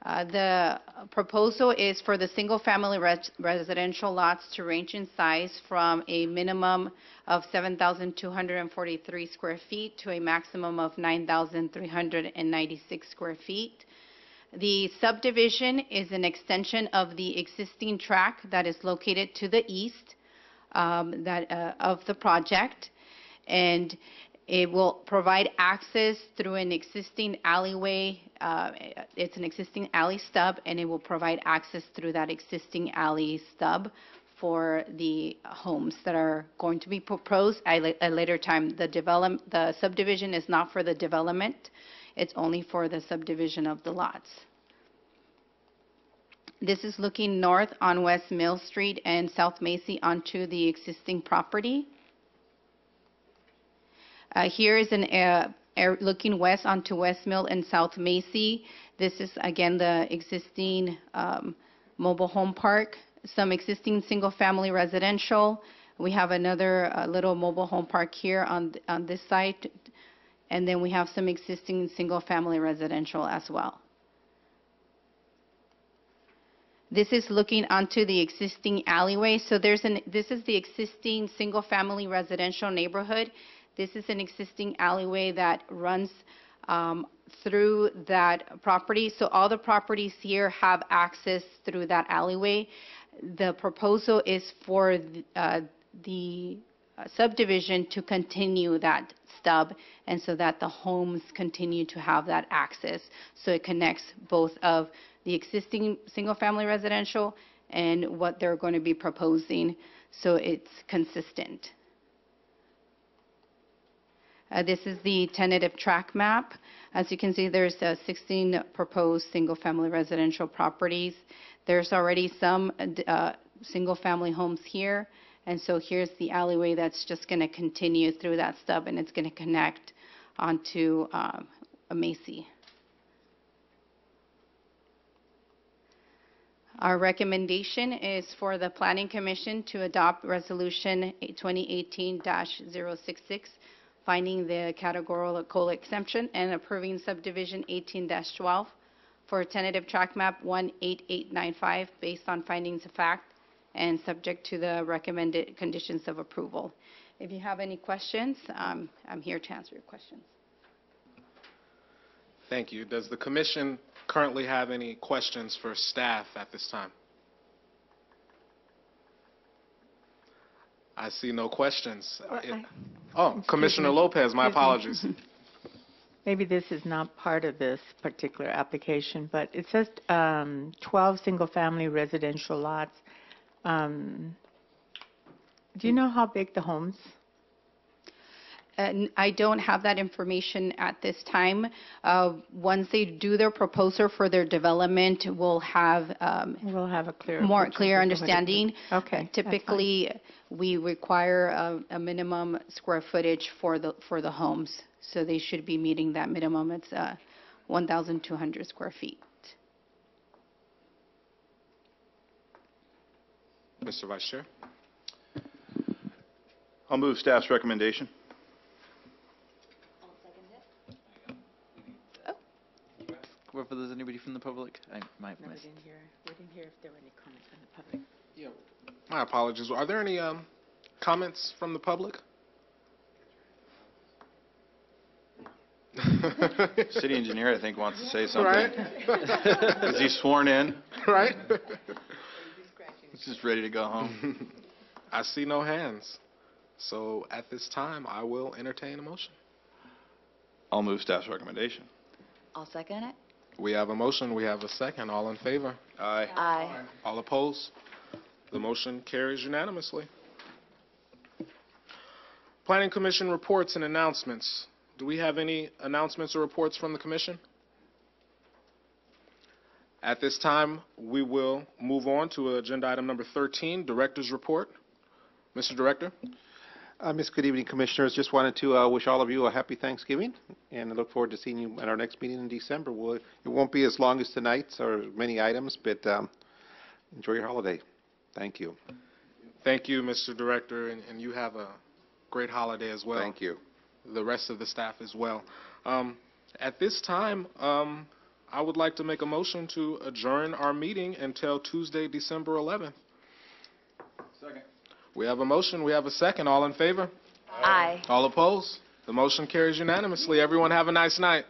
S3: The proposal is for the single-family residential lots to range in size from a minimum of 7,243 square feet to a maximum of 9,396 square feet. The subdivision is an extension of the existing track that is located to the east of the project, and it will provide access through an existing alleyway. It's an existing alley stub, and it will provide access through that existing alley stub for the homes that are going to be proposed at a later time. The subdivision is not for the development. It's only for the subdivision of the lots. This is looking north on West Mill Street and South Macy onto the existing property. Here is looking west onto West Mill and South Macy. This is, again, the existing mobile home park, some existing single-family residential. We have another little mobile home park here on this site, and then we have some existing single-family residential as well. This is looking onto the existing alleyway. So this is the existing single-family residential neighborhood. This is an existing alleyway that runs through that property. So all the properties here have access through that alleyway. The proposal is for the subdivision to continue that stub, and so that the homes continue to have that access. So it connects both of the existing single-family residential and what they're going to be proposing, so it's consistent. This is the tentative track map. As you can see, there's 16 proposed single-family residential properties. There's already some single-family homes here, and so here's the alleyway that's just going to continue through that stub, and it's going to connect onto Macy. Our recommendation is for the Planning Commission to adopt Resolution 2018-066, finding the categorical exemption and approving subdivision 18-12 for tentative track map 18895 based on findings of fact and subject to the recommended conditions of approval. If you have any questions, I'm here to answer your questions.
S1: Thank you. Does the commission currently have any questions for staff at this time? I see no questions. Commissioner Lopez, my apologies.
S8: Maybe this is not part of this particular application, but it says 12 single-family residential lots. Do you know how big the homes?
S3: I don't have that information at this time. Once they do their proposal for their development, we'll have
S8: We'll have a clear
S3: more
S8: picture
S3: clear
S8: of what it
S3: understanding.
S8: is. Okay. that's fine.
S3: Typically, we require a minimum square footage for the homes, so they should be meeting that minimum. It's 1,200 square feet.
S1: Mr. Vice Chair.
S5: I'll move staff's recommendation.
S11: Whether there's anybody from the public, I might have
S8: No, we
S11: missed.
S8: didn't hear if there were any comments from the public.
S1: My apologies. Are there any comments from the public?
S5: City engineer, I think, wants to say something.
S1: Right?
S5: Is he sworn in?
S1: Right?
S5: He's just ready to go home.
S1: I see no hands. So at this time, I will entertain a motion.
S5: I'll move staff's recommendation.
S6: I'll second it.
S1: We have a motion. We have a second. All in favor?
S5: Aye.
S6: Aye.
S1: All opposed? The motion carries unanimously. Planning Commission reports and announcements. Do we have any announcements or reports from the commission? At this time, we will move on to agenda item number 13, Director's Report. Mr. Director?
S4: Miss, good evening, Commissioners. Just wanted to wish all of you a happy Thanksgiving, and I look forward to seeing you at our next meeting in December. It won't be as long as tonight's or many items, but enjoy your holiday. Thank you.
S1: Thank you, Mr. Director, and you have a great holiday as well.
S4: Thank you.
S1: The rest of the staff as well. At this time, I would like to make a motion to adjourn our meeting until Tuesday, December 11th.
S5: Second.
S1: We have a motion. We have a second. All in favor?
S6: Aye.
S1: All opposed? The motion carries unanimously. Everyone have a nice night.